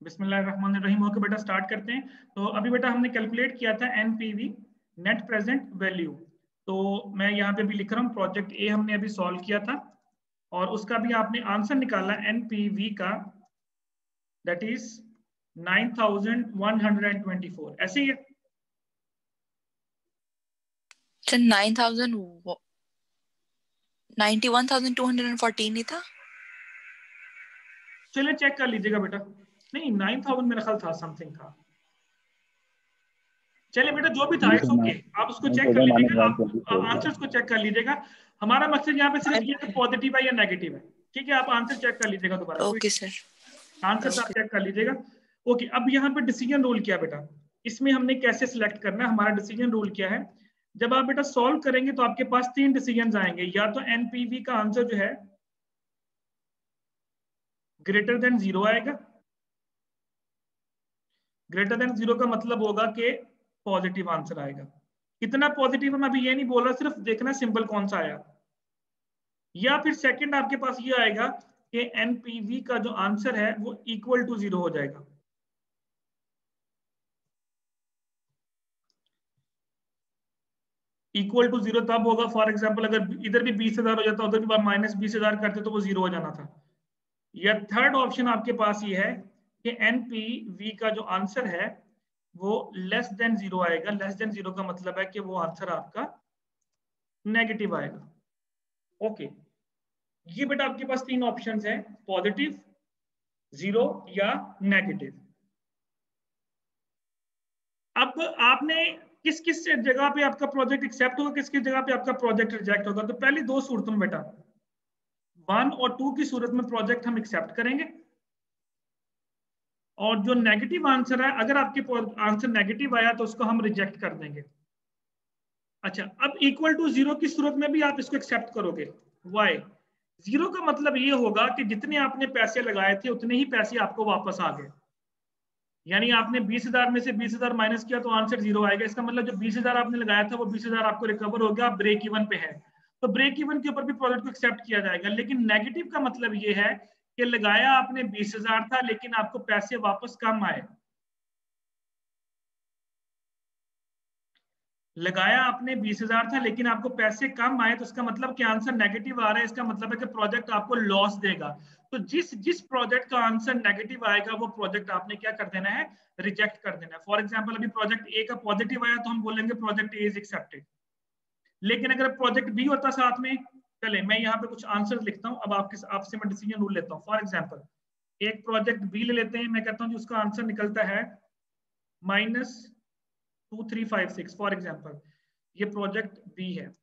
बिस्मिल्लाहिर्रहमानिर्रहीम। ओके बेटा स्टार्ट करते हैं। तो अभी बेटा हमने कैलकुलेट किया था एनपीवी, नेट प्रेजेंट वैल्यू। तो मैं यहाँ पे भी लिख रहा हूँ, प्रोजेक्ट ए हमने अभी सॉल्व किया था और उसका भी आपने आंसर निकाला एनपीवी का, दैट इज 9124। ऐसे ही है 91,214 नहीं था? चलिए चेक कर लीजिएगा बेटा। नहीं 9000 मेरा ख्याल था, समथिंग था। चलिए बेटा जो भी था इट्स ओके, आप उसको चेक कर लीजिएगा, आप आंसर्स को चेक कर लीजिएगा। हमारा मकसद यहाँ पे सिर्फ ये है पॉजिटिव है या नेगेटिव है। ठीक है, आप आंसर चेक कर लीजिएगा दोबारा। ओके सर, आंसर आप चेक कर लीजिएगा। ओके, अब यहाँ पे डिसीजन रूल क्या बेटा, इसमें हमने कैसे सिलेक्ट करना है। हमारा डिसीजन रूल क्या है, जब आप बेटा सॉल्व करेंगे तो आपके पास तीन डिसीजन आएंगे। या तो एनपीवी का आंसर जो है ग्रेटर देन 0 आएगा। ग्रेटर देन 0 का मतलब होगा कि पॉजिटिव आंसर आएगा। कितना पॉजिटिव है मैं अभी ये नहीं बोल रहा, सिर्फ देखना सिंपल कौन सा आया। या फिर सेकंड आपके पास ये आएगा कि एनपीवी का जो आंसर है वो इक्वल टू 0 हो जाएगा। इक्वल टू 0 तब होगा, फॉर एग्जांपल अगर इधर भी 20,000 हो जाता, उधर भी -20,000 करते तो वो 0 हो जाना था। या थर्ड ऑप्शन आपके पास ये है कि एनपीवी का जो आंसर है वो लेस देन 0 आएगा। लेस देन 0 का मतलब है कि वो आंसर आपका नेगेटिव आएगा। ओके, ये बेटा आपके पास तीन ऑप्शंस हैं, पॉजिटिव, 0 या नेगेटिव। अब आपने किस किस जगह पे आपका प्रोजेक्ट एक्सेप्ट होगा, किस किस जगह पे आपका प्रोजेक्ट रिजेक्ट होगा। तो पहली दो सूरतों में बेटा 1 और 2 की सूरत में प्रोजेक्ट हम एक्सेप्ट करेंगे, और जो नेगेटिव आंसर है अगर आपके आंसर नेगेटिव आया तो उसको हम रिजेक्ट कर देंगे। अच्छा, अब इक्वल टू 0 की सूरत में भी आप इसको एक्सेप्ट करोगे। वाई? 0 का मतलब ये होगा कि जितने आपने पैसे लगाए थे उतने ही पैसे आपको वापस आ गए। यानी आपने 20,000 में से 20,000 माइनस किया तो आंसर 0 आएगा। इसका मतलब जो 20,000 आपने लगाया था वो 20,000 आपको रिकवर हो गया, आप ब्रेक इवन पे है। तो ब्रेक इवन के ऊपर भी प्रोजेक्ट को एक्सेप्ट किया जाएगा। लेकिन नेगेटिव का मतलब ये है कि लगाया आपने 20,000 था लेकिन आपको पैसे वापस कम आए। लगाया आपने 20,000 था लेकिन आपको पैसे कम आए, तो इसका मतलब कि आंसर नेगेटिव आ रहा है। इसका मतलब है कि प्रोजेक्ट आपको लॉस देगा। तो जिस प्रोजेक्ट का आंसर नेगेटिव आएगा वो प्रोजेक्ट आपने क्या कर देना है, रिजेक्ट कर देना है। फॉर एग्जांपल अभी प्रोजेक्ट ए का पॉजिटिव आया तो हम बोलेंगे प्रोजेक्ट ए इज एक्सेप्टेड। लेकिन अगर प्रोजेक्ट बी होता साथ में, चले मैं यहाँ पे कुछ आंसर लिखता हूँ, अब आपसे मैं डिसीजन रूल लेता हूँ। फॉर एग्जाम्पल एक प्रोजेक्ट बी ले लेते हैं, मैं कहता हूँ उसका आंसर निकलता है -2356 फॉर एग्जाम्पल, ये प्रोजेक्ट बी है।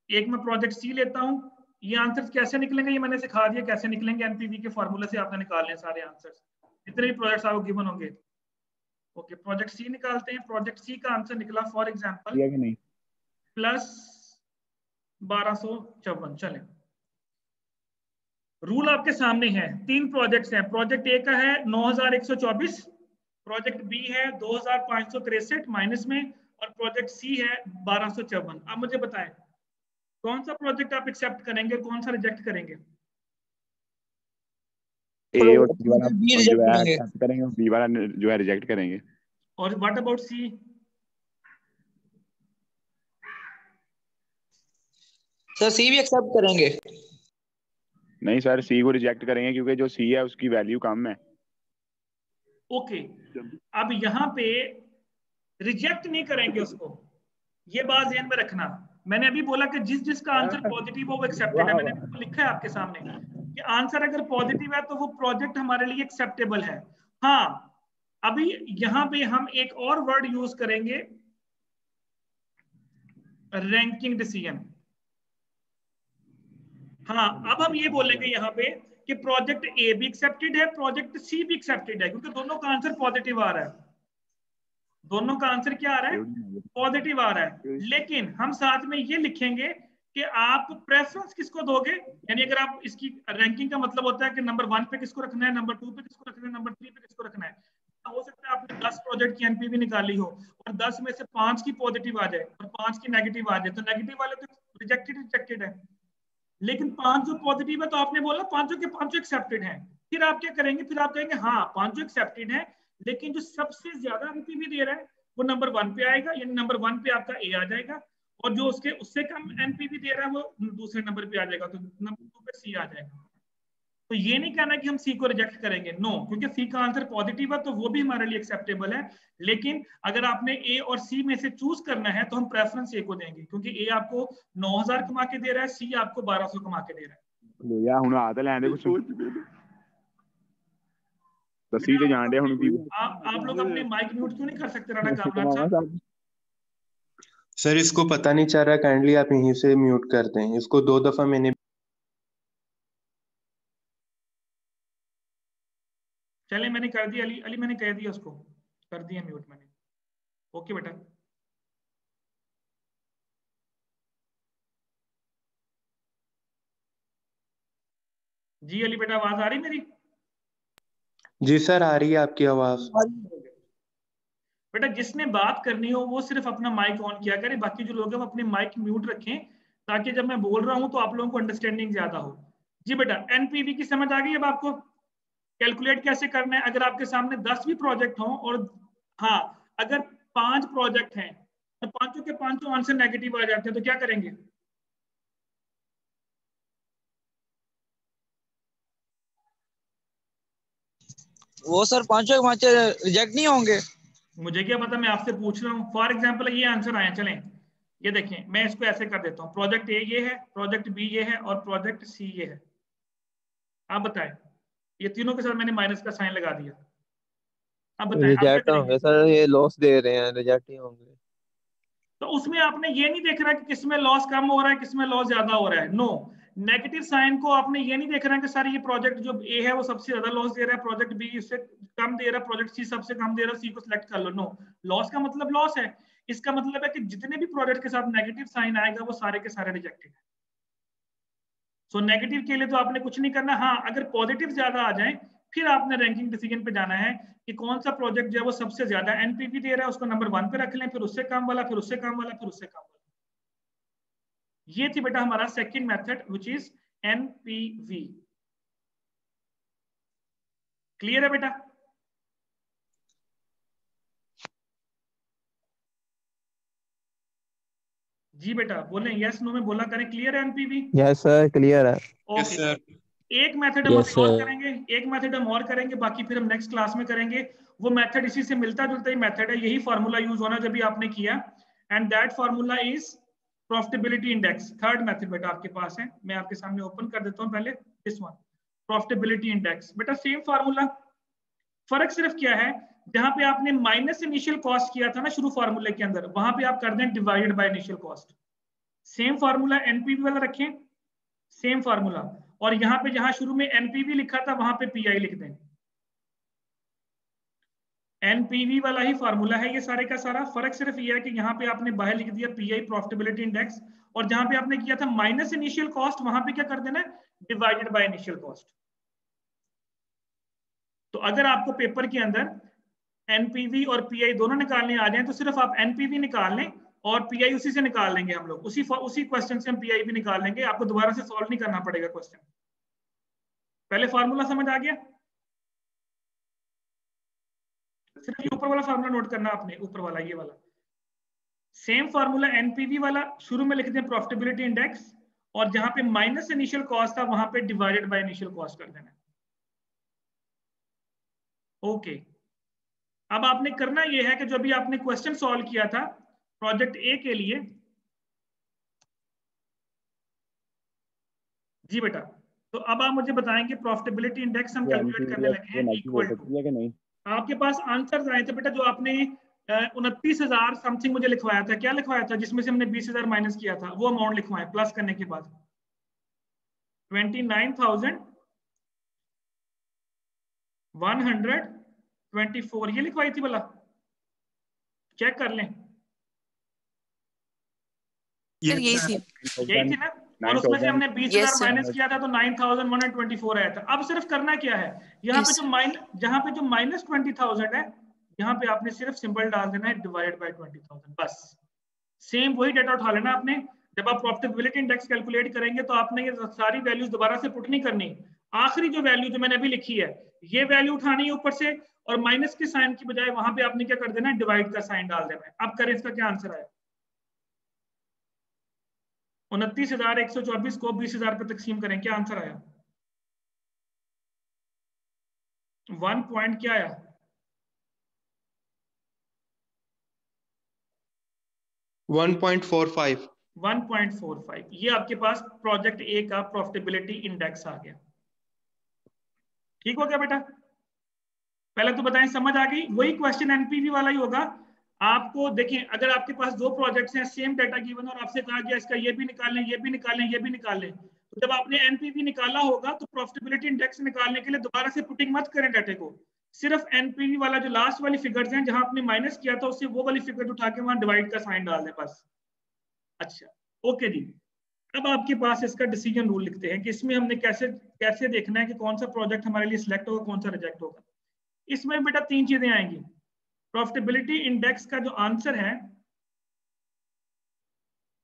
एक मैं प्रोजेक्ट सी लेता हूं, ये आंसर कैसे निकलेंगे ये मैंने सिखा दिया कैसे निकलेंगे। एनपीवी के फॉर्मूले से आपने निकालने हैं सारे आंसर्स, जितने भी प्रोजेक्ट्स आपको गिवन होंगे। ओके, प्रोजेक्ट सी निकालते हैं। प्रोजेक्ट सी का आंसर निकला फॉर एग्जाम्पल +1254। चले, रूल आपके सामने है। तीन प्रोजेक्ट्स हैं, प्रोजेक्ट ए का है 9124, प्रोजेक्ट बी है 2563 माइनस में, और प्रोजेक्ट सी है 1254। अब मुझे बताएं कौन सा प्रोजेक्ट आप एक्सेप्ट करेंगे, कौन सा रिजेक्ट करेंगे। ए और बी वाला जो है एक्सेप्ट करेंगे, बी वाला जो है रिजेक्ट करेंगे। और व्हाट अबाउट सी? सर सी भी एक्सेप्ट करेंगे। नहीं सर, सी को रिजेक्ट करेंगे क्योंकि जो सी है उसकी वैल्यू कम है। ओके, अब यहाँ पे रिजेक्ट नहीं करेंगे उसको, ये बात ध्यान में रखना। मैंने अभी बोला कि जिसका आंसर पॉजिटिव हो वो एक्सेप्टेड है। मैंने लिखा है आपके सामने कि आंसर अगर पॉजिटिव है तो वो प्रोजेक्ट हमारे लिए एक्सेप्टेबल है। हाँ, अभी यहाँ पे हम एक और वर्ड यूज करेंगे, रैंकिंग डिसीजन। हाँ, अब हम ये बोलेंगे यहाँ पे कि प्रोजेक्ट ए भी एक्सेप्टेड है, प्रोजेक्ट सी भी एक्सेप्टेड है, क्योंकि दोनों का आंसर पॉजिटिव आ रहा है। दोनों का आंसर क्या आ रहा है, पॉजिटिव आ रहा है। लेकिन हम साथ में ये लिखेंगे कि आप प्रेफरेंस किसको दोगे। यानी अगर आप इसकी रैंकिंग का मतलब होता है कि नंबर 1 पे किसको रखना है, नंबर 2 पे किसको रखना है, नंबर 3 पे किसको रखना है। हो सकता है आपने 10 प्रोजेक्ट की एनपीवी निकाली हो और 10 में से 5 की पॉजिटिव आ जाए और 5 की नेगेटिव आ जाए, तो नेगेटिव वाले तो रिजेक्टेड है। लेकिन 5 जो पॉजिटिव है तो आपने बोला 5 के 5 एक्सेप्टेड हैं। फिर आप क्या करेंगे, फिर आप कहेंगे हाँ 5 एक्सेप्टेड है, लेकिन जो सबसे ज्यादा एनपीवी दे रहा है वो नंबर 1 पे आएगा, यानी नंबर 1 पे आपका ए आ जाएगा, और जो उसके उससे कम एनपीवी दे रहा है वो दूसरे नंबर पे आ जाएगा, तो नंबर 2 पे सी आ जाएगा। तो ये नहीं कहना कि हम सी को रिजेक्ट करेंगे, नो, क्योंकि सी का आंसर पॉजिटिव है तो वो भी हमारे लिए एक्सेप्टेबल है। लेकिन अगर आपने ए और सी में से चूज करना है तो हम प्रेफरेंस ए को देंगे, क्योंकि ए आपको 9000 कमा के दे रहा है, सी आपको 1200 कमा के दे रहा है। या हुन आ तो लैंदे कुछ दसी ते जान दे हुन भी। आप लोग अपने माइक म्यूट क्यों नहीं कर सकते राणा कामराज साहब? सर इसको पता नहीं चल रहा, काइंडली आप यहीं से म्यूट कर दें इसको। 2 दफा मैंने चले मैंने कर दिया, अली मैंने कह दिया, उसको कर दिया म्यूट मैंने। ओके बेटा। जी अली बेटा आवाज आ रही मेरी? जी सर आ रही है आपकी आवाज। बेटा जिसने बात करनी हो वो सिर्फ अपना माइक ऑन किया करे, बाकी जो लोग हैं वो अपने माइक म्यूट रखें, ताकि जब मैं बोल रहा हूं तो आप लोगों को अंडरस्टैंडिंग ज्यादा हो। जी बेटा एनपीवी की समझ आ गई अब आपको? कैलकुलेट कैसे करना है, अगर आपके सामने 10 भी प्रोजेक्ट हो और हाँ अगर 5 प्रोजेक्ट हैं तो 5 के 5 आंसर नेगेटिव आ जाते हैं तो क्या करेंगे? वो सर 5 के 5 रिजेक्ट नहीं होंगे? मुझे क्या पता, मैं आपसे पूछ रहा हूँ। फॉर एग्जाम्पल ये आंसर आए, चलें ये देखें, मैं इसको ऐसे कर देता हूँ, प्रोजेक्ट ए ये है, प्रोजेक्ट बी ये है और प्रोजेक्ट सी ये है। आप बताएं, ये तीनों के साथ मैंने माइनस का साइन लगा दिया। अब बताएं आप क्या रिजेक्ट करेंगे? होंगे सर, ये लॉस दे रहे हैं, रिजेक्ट ही होंगे। तो उसमें आपने ये नहीं देख रहा कि किसमें लॉस कम हो रहा है किसमें लॉस ज्यादा हो रहा है, नो। नेगेटिव साइन को आपने ये नहीं देख रहा कि सर ये प्रोजेक्ट जो ए है वो सबसे ज्यादा लॉस दे रहा है, प्रोजेक्ट बी इससे कम दे रहा है, प्रोजेक्ट सी सबसे कम दे रहा है, सी को सिलेक्ट कर लो, नो। लॉस का मतलब लॉस है, इसका मतलब है कि जितने भी प्रोजेक्ट के साथ नेगेटिव साइन आएगा वो सारे के सारे रिजेक्टेड है। सो नेगेटिव के लिए तो आपने कुछ नहीं करना। हाँ अगर पॉजिटिव ज्यादा आ जाए फिर आपने रैंकिंग डिसीजन पे जाना है कि कौन सा प्रोजेक्ट जो है वो सबसे ज्यादा एनपीवी दे रहा है उसको नंबर 1 पे रख लें, फिर उससे कम वाला, फिर उससे कम वाला, फिर उससे कम वाला। ये थी बेटा हमारा second method which is NPV. Clear है बेटा? जी बेटा बोले यस नो में बोला करें, क्लियर है एनपीवी? यस सर क्लियर है। Yes sir. एक मेथड हम अभी और करेंगे, एक मेथड हम और करेंगे, बाकी फिर हम नेक्स्ट क्लास में करेंगे। वो मेथड इसी से मिलता जुलता ही मेथड है, यही फार्मूला यूज होना जब भी आपने किया, and that formula is profitability index. Third method बेटा आपके पास है, मैं आपके सामने ओपन कर देता हूं पहले दिस वन, प्रॉफिटेबिलिटी इंडेक्स। बेटा सेम फार्मूला, फर्क सिर्फ क्या है, जहां पे आपने माइनस इनिशियल कॉस्ट किया था ना शुरू फार्मूले के अंदर, वहां पे आप कर दें divided by initial cost. Same formula NPV वाला रखें, सेम फार्मूला, और यहाँ पे जहां शुरू में एनपीवी लिखा था वहां पे पीआई लिख दें। एनपीवी वाला ही फार्मूला है ये सारे का सारा, फर्क सिर्फ ये है कि यहाँ पे आपने बाहर लिख दिया पीआई प्रॉफिटेबिलिटी इंडेक्स, और जहां पे आपने किया था माइनस इनिशियल कॉस्ट वहां पे क्या कर देना है, डिवाइडेड बाय इनिशियल कॉस्ट। तो अगर आपको पेपर के अंदर एनपीवी और पीआई दोनों निकालने आ जाए तो सिर्फ आप एनपीवी निकाल लें और पीआई उसी से निकाल लेंगे हम लोग, उसी क्वेश्चन से हम पीआई भी निकाल लेंगे, आपको दोबारा से सॉल्व नहीं करना पड़ेगा क्वेश्चन। पहले फार्मूला समझ आ गया? सिर्फ ये ऊपर वाला फार्मूला नोट करना आपने, ऊपर वाला ये वाला सेम फार्मूला एनपीवी वाला, शुरू में लिख दें प्रॉफिटेबिलिटी इंडेक्स, और जहां पे माइनस इनिशियल कॉस्ट था वहां पे डिवाइडेड बाय इनिशियल कॉस्ट कर देना। ओके अब आपने करना यह है कि जो भी आपने क्वेश्चन सॉल्व किया था प्रोजेक्ट ए के लिए, जी बेटा, तो अब आप मुझे बताएंगे प्रॉफिटेबिलिटी इंडेक्स हम कैलकुलेट करने लगे हैं इक्वल टू, आपके पास आंसर आए थे बेटा जो आपने 29,000 समथिंग मुझे लिखवाया था, क्या लिखवाया था जिसमें से हमने 20,000 माइनस किया था, वो अमाउंट लिखवाएं प्लस करने के बाद 29,124 ये लिखवाई थी बोला, चेक कर लें। यही थी ना, और उसमें से हमने 20,000 माइनस किया था तो 9,124 आया था। अब सिर्फ करना क्या है, यहाँ पे जहाँ पे जो माइनस 20,000 है यहाँ पे आपने सिर्फ सिंबल डाल देना है डिवाइड बाय 20,000, बस सेम वही डेटा उठा लेना आपने जब आप प्रॉफिटेबिलिटी इंडेक्स कैलकुलेट करेंगे तो आपने ये सारी वैल्यूज दोबारा से पुट नहीं करनी, आखिरी जो वैल्यू जो मैंने अभी लिखी है ये वैल्यू उठानी है ऊपर से, और माइनस के साइन की बजाय वहां पे आपने क्या कर देना है, डिवाइड का साइन डाल देना है। अब करें इसका क्या आंसर आया, 29,124 को 20,000 पे तकसीम करें, क्या आंसर आया, 1 पॉइंट क्या आया, 1.45। 1.45। ये आपके पास प्रोजेक्ट ए का प्रॉफिटेबिलिटी इंडेक्स आ गया। ठीक हो गया बेटा, पहले तो बताएं समझ आ गई। वही क्वेश्चन एनपीवी वाला ही होगा। आपको देखिए, अगर आपके पास दो प्रोजेक्ट्स हैं, सेम डाटा गिवन, और आपसे कहा गया इसका ये भी निकाल लें, ये भी निकाल लें, ये भी निकाल लें, तो जब आपने एनपीवी निकाला होगा तो प्रॉफिटेबिलिटी इंडेक्स निकालने के लिए दोबारा से पुटिंग मत करें डाटे को, सिर्फ एनपीवी वाला जो लास्ट वाली फिगर्स हैं जहां आपने माइनस किया था उससे वो वाली फिगर उठा के वहां डिवाइड का साइन डाल दें बस। अच्छा ओके जी, अब आपके पास इसका डिसीजन रूल लिखते हैं कि इसमें हमने कैसे कैसे देखना है कि कौन सा प्रोजेक्ट हमारे लिए सिलेक्ट होगा, कौन सा रिजेक्ट होगा। इसमें बेटा तीन चीजें आएंगी। प्रॉफिटेबिलिटी इंडेक्स का जो आंसर है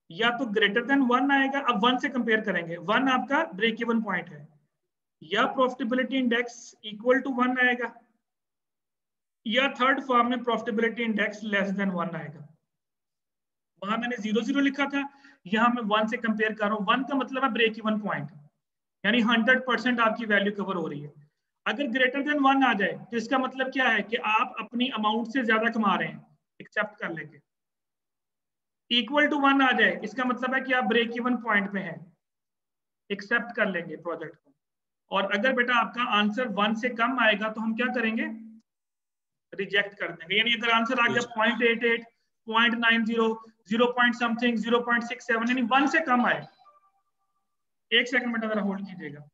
या तो ग्रेटर देन 1 आएगा, अब 1 से कंपेयर करेंगे, 1 आपका ब्रेक इवन पॉइंट है, या प्रॉफिटेबिलिटी इंडेक्स इक्वल टू 1 आएगा, या थर्ड फॉर्म में प्रॉफिटेबिलिटी इंडेक्स लेस देन 1 आएगा। वहां मैंने 0 लिखा था, यहां मैं 1 से कंपेयर कर रहा हूं। 1 का मतलब है ब्रेक इवन पॉइंट, यानी 100% आपकी वैल्यू कवर हो रही है। अगर ग्रेटर देन 1 आ जाए तो इसका मतलब क्या है कि आप अपनी अमाउंट से ज्यादा कमा रहे हैं, एक्सेप्ट कर लेंगे। इक्वल टू 1 आ जाए इसका मतलब है कि आप ब्रेक इवन पॉइंट में हैं, एक्सेप्ट कर लेंगे प्रोजेक्ट को। और अगर बेटा आपका आंसर 1 से कम आएगा तो हम क्या करेंगे, रिजेक्ट कर देंगे। यानी अगर आंसर आ गया 0.88, 0.90, 0 पॉइंट समथिंग, 0.67, यानी 1 से कम आए, एक सेकंड बेटा जरा होल्ड कीजिएगा।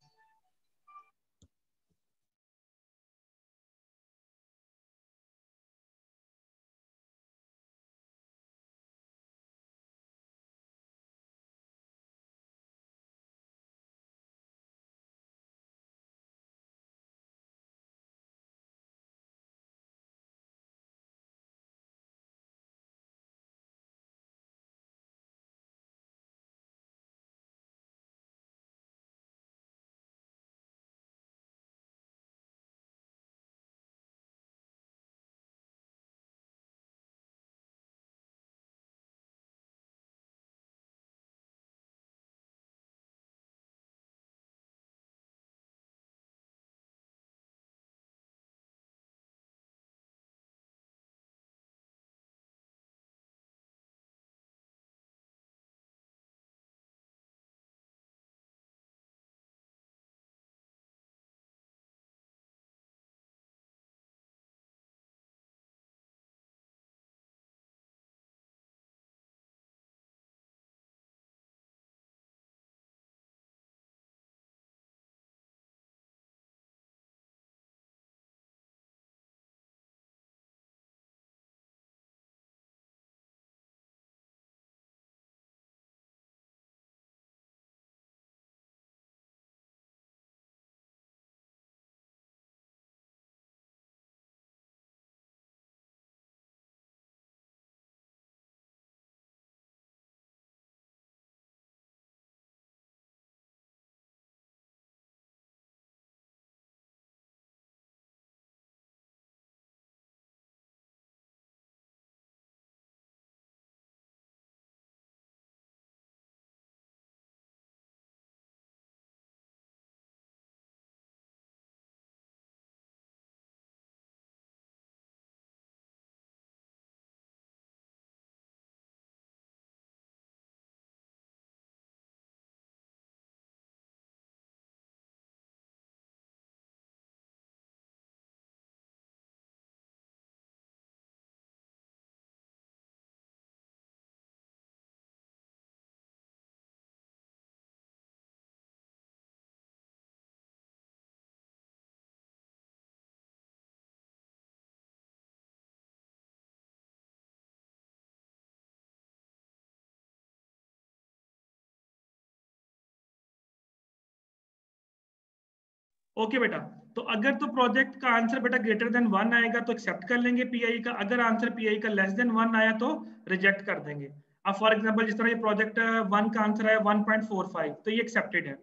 ओके बेटा, तो अगर तो प्रोजेक्ट का आंसर बेटा ग्रेटर देन 1 आएगा तो एक्सेप्ट कर लेंगे पीआई का, अगर आंसर पीआई का लेस देन 1 आया तो रिजेक्ट कर देंगे। अब फॉर एग्जांपल जिस तरह ये प्रोजेक्ट 1 का आंसर है 1.45, तो ये एक्सेप्टेड है।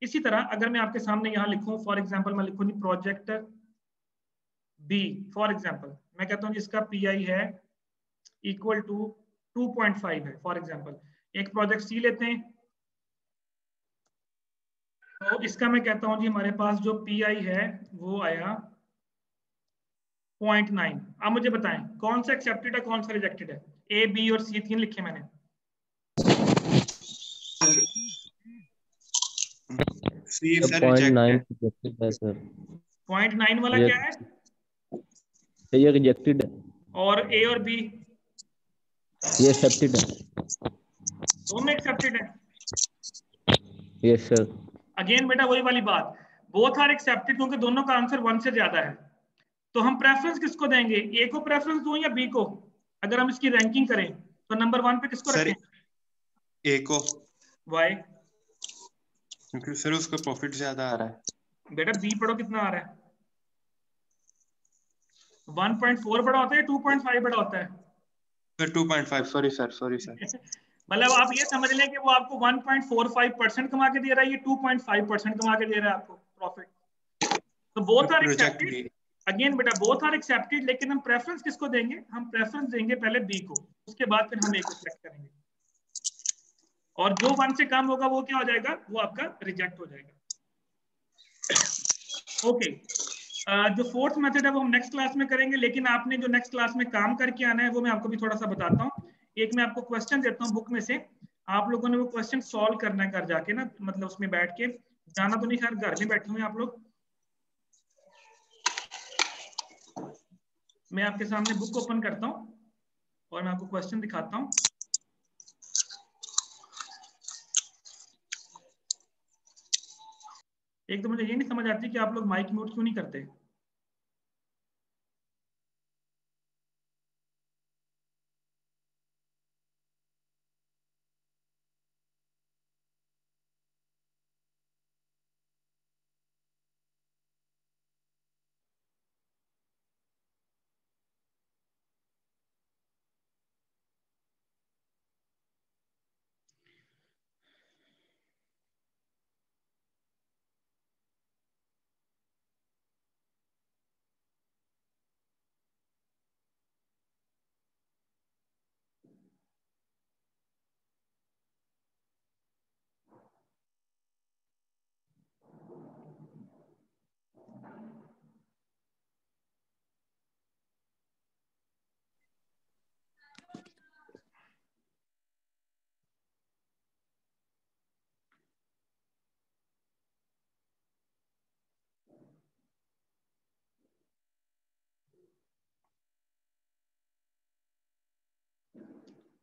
इसी तरह अगर मैं आपके सामने यहाँ लिखूं, फॉर एग्जांपल मैं लिखूं प्रोजेक्ट बी, फॉर एग्जांपल मैं कहता हूँ जिसका पीआई है इक्वल टू 2.5 है फॉर एग्जांपल। एक प्रोजेक्ट सी लेते हैं, तो इसका मैं कहता हूँ जी हमारे पास जो पीआई है वो आया 0.9। अब मुझे बताएं कौन सा एक्सेप्टेड है कौन सा रिजेक्टेड है। ए, बी और सी 3 लिखे मैंने। सी सर 0.9 रिजेक्टेड। रिजेक्टेड है सर। 0.9 वाला ये क्या है? ये रिजेक्टेड है। और ए और बी ये एक्सेप्टेड है। दोनों एक्सेप्टेड है। Yes sir. अगेन बेटा वही वाली बात, बोथ आर एक्सेप्टेड क्योंकि दोनों का आंसर 1 से ज्यादा है। तो हम प्रेफरेंस किसको देंगे, ए को प्रेफरेंस दूं या बी को? अगर हम इसकी रैंकिंग करें तो नंबर 1 पे किसको सर रखें? ए को, वाई? क्योंकि सर उसका प्रॉफिट ज्यादा आ रहा है। बेटा बी पढ़ो कितना आ रहा है? 1.4 बड़ा होता है, 2.5 बड़ा होता है? Sir 2.5, sorry sir. मतलब आप ये समझ लें कि वो आपको 1.45% कमा के दे रहा है, ये 2.5% कमा के दे रहा है आपको प्रॉफिट। तो both are project accepted. B, again बेटा बोथ आर एक्सेप्टेड, लेकिन हम प्रेफरेंस किसको देंगे? हम प्रेफरेंस देंगे पहले बी को, उसके बाद फिर हम ए को सिलेक्ट करेंगे। और जो 1 से कम होगा वो क्या हो जाएगा? वो आपका रिजेक्ट हो जाएगा। ओके, जो फोर्थ मेथड है वो हम नेक्स्ट क्लास में करेंगे, लेकिन आपने जो नेक्स्ट क्लास में काम करके आना है वो मैं आपको भी थोड़ा सा बताता हूँ। एक मैं आपको क्वेश्चन देता हूँ बुक में से, आप लोगों ने वो क्वेश्चन सॉल्व करना है घर जाके ना, मतलब उसमें बैठ के, जाना तो नहीं, खैर घर में बैठे हुए आप लोग। मैं आपके सामने बुक ओपन करता हूँ और मैं आपको क्वेश्चन दिखाता हूँ। एक तो मुझे ये नहीं समझ आती कि आप लोग माइक म्यूट क्यों नहीं करते।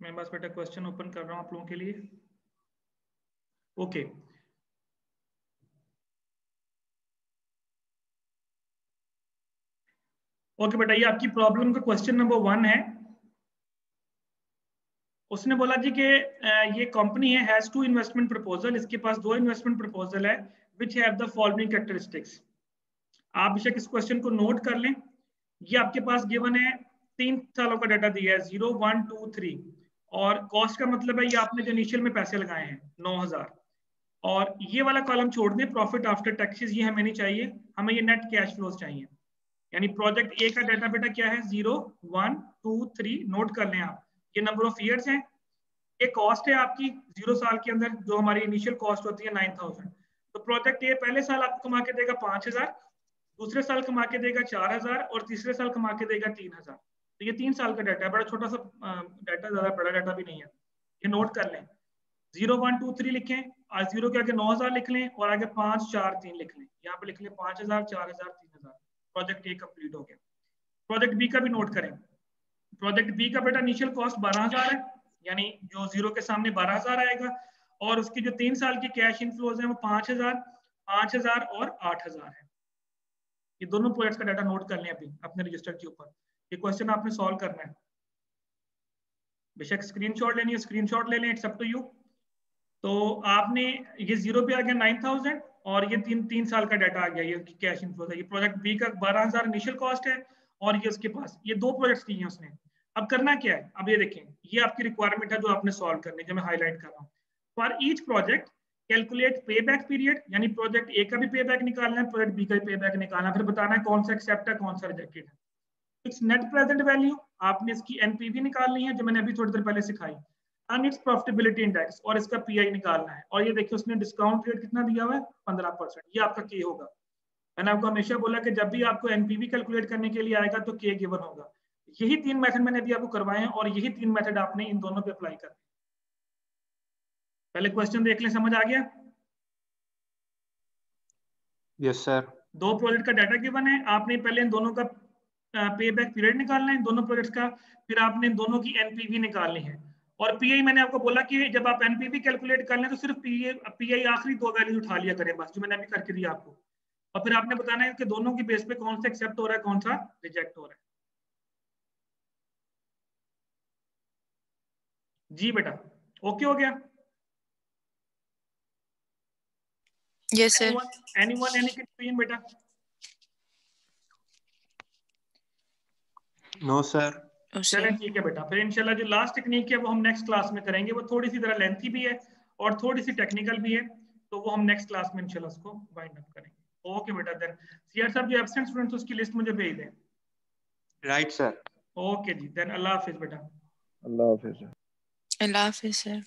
मैं बस बेटा क्वेश्चन ओपन कर रहा हूँ आप लोगों के लिए। ओके, ओके बेटा, ये आपकी प्रॉब्लम का क्वेश्चन नंबर 1 है। उसने बोला जी कि ये कंपनी है हैज 2 इन्वेस्टमेंट प्रपोजल, इसके पास 2 इन्वेस्टमेंट प्रपोजल है which have the following characteristics. आप बेशक इस क्वेश्चन को नोट कर लें। ये आपके पास गिवन है, 3 सालों का डाटा दिया है, 0, 1, 2, 3, और कॉस्ट का मतलब है ये आपने जो इनिशियल में पैसे लगाए हैं 9,000, और ये वाला कॉलम छोड़ दें, प्रॉफिट आफ्टर टैक्सेस, ये हमें नहीं चाहिए, हमें ये नेट कैश फ्लोज चाहिए। यानी प्रोजेक्ट ए का डाटा बेटा क्या है? 0, 1, 2, 3, नोट कर लें आप। ये नंबर ऑफ ईयर्स हैं, ये कॉस्ट है आपकी 0 साल के अंदर, जो हमारी इनिशियल कॉस्ट होती है 9,000। तो प्रोजेक्ट ए पहले साल आपको कमा के देगा 5,000, दूसरे साल कमा के देगा 4,000, और तीसरे साल कमा के देगा 3,000। तो ये 3 साल का डाटा है, बड़ा छोटा सा डाटा, ज्यादा बड़ा डाटा भी नहीं है, ये नोट कर लें। 0, 1, 2, 3 लिखें, और 0 के आगे 9,000 लिख लें, और आगे 5, 4, 3 लिख लें। यहाँ पे लिख लें 5,000, 4,000, 3,000। प्रोजेक्ट ए कंप्लीट हो गया। प्रोजेक्ट बी का भी नोट करें। प्रोजेक्ट बी का बेटा इनिशियल कॉस्ट 12,000 है, यानी जो 0 के सामने 12,000 आएगा, और उसकी जो 3 साल की कैश इनफ्लोज है वो 5,000, 5,000 और 8,000 है। ये दोनों प्रोजेक्ट्स का डाटा नोट कर लें अभी अपने रजिस्टर के ऊपर। ये क्वेश्चन आपने सॉल्व करना है, बेशक स्क्रीनशॉट लेनी है स्क्रीनशॉट ले लें, इट्स अप टू यू। तो आपने ये 0 पे आ गया 9,000, और ये 3 साल का डाटा आ गया, ये कैश इनफ्लो है। ये प्रोजेक्ट बी का 12,000 इनिशियल कॉस्ट है, और ये उसके पास ये 2 प्रोजेक्ट्स दिए हैं उसने, अब करना क्या है, अब ये देखें, ये आपकी रिक्वायरमेंट है जो आपने सॉल्व करनी है, जो मैं हाईलाइट कर रहा हूँ। फॉर ईच प्रोजेक्ट कैलकुलेट पे बैक पीरियड, यानी प्रोजेक्ट ए का भी पे बैक निकालना है, प्रोजेक्ट बी का भी पे बैक निकालना है, फिर बताना है कौन सा एक्सेप्ट है कौन सा रिजेक्टेड है। इट्स नेट प्रेजेंट वैल्यू, आपने इसकी एनपीवी निकालनी है जो मैंने अभी थोड़ी देर पहले सिखाई, एंड इट्स प्रॉफिटेबिलिटी इंडेक्स, और इसका पीआई निकालना है। और ये देखिए उसने डिस्काउंट रेट कितना दिया हुआ है, 15%, ये आपका के होगा। मैंने आपको हमेशा बोला कि जब भी आपको एनपीवी कैलकुलेट करने के लिए आएगा तो के गिवन होगा। यही 3 मेथड मैंने अभी आपको करवाए हैं और यही 3 मेथड आपने इन दोनों पे अप्लाई करने। पहले क्वेश्चन देख लें, समझ आ गया? Yes sir. 2 प्रोजेक्ट का डाटा गिवन है, आपने पहले इन दोनों का पे बैक पीरियड निकालना है इन दोनों प्रोजेक्ट्स का, फिर आपने इन दोनों की एनपीवी निकालनी है। और पीआई मैंने आपको बोला कि जब आप एनपीवी कैलकुलेट कर लें तो सिर्फ पीआई आखिरी 2 वैल्यूज उठा लिया करें बस, जो मैंने अभी करके दिया आपको। और फिर आपने बताना है कि दोनों की बेस पे कौन सा एक्सेप्ट हो रहा है कौन सा रिजेक्ट हो रहा है। जी बेटा, ओके हो गया? Yes sir. Anyone any confusion बेटा? No sir. चलें ठीक है बेटा, फिर इंशाल्लाह जो लास्ट टेक्निक है वो हम नेक्स्ट क्लास में करेंगे, वो थोड़ी सी तरह लेंथी भी है और थोड़ी सी टेक्निकल भी है, तो वो हम नेक्स्ट क्लास में इंशाल्लाह उसको वाइंड अप करेंगे। ओके बेटा, देन सीआर साहब जो एब्सेंट स्टूडेंट्स उसकी लिस्ट मुझे भेज दें। Right sir. ओके जी, देन अल्लाह हाफिज बेटा। अल्लाह हाफिज। अल्लाह हाफिज सर।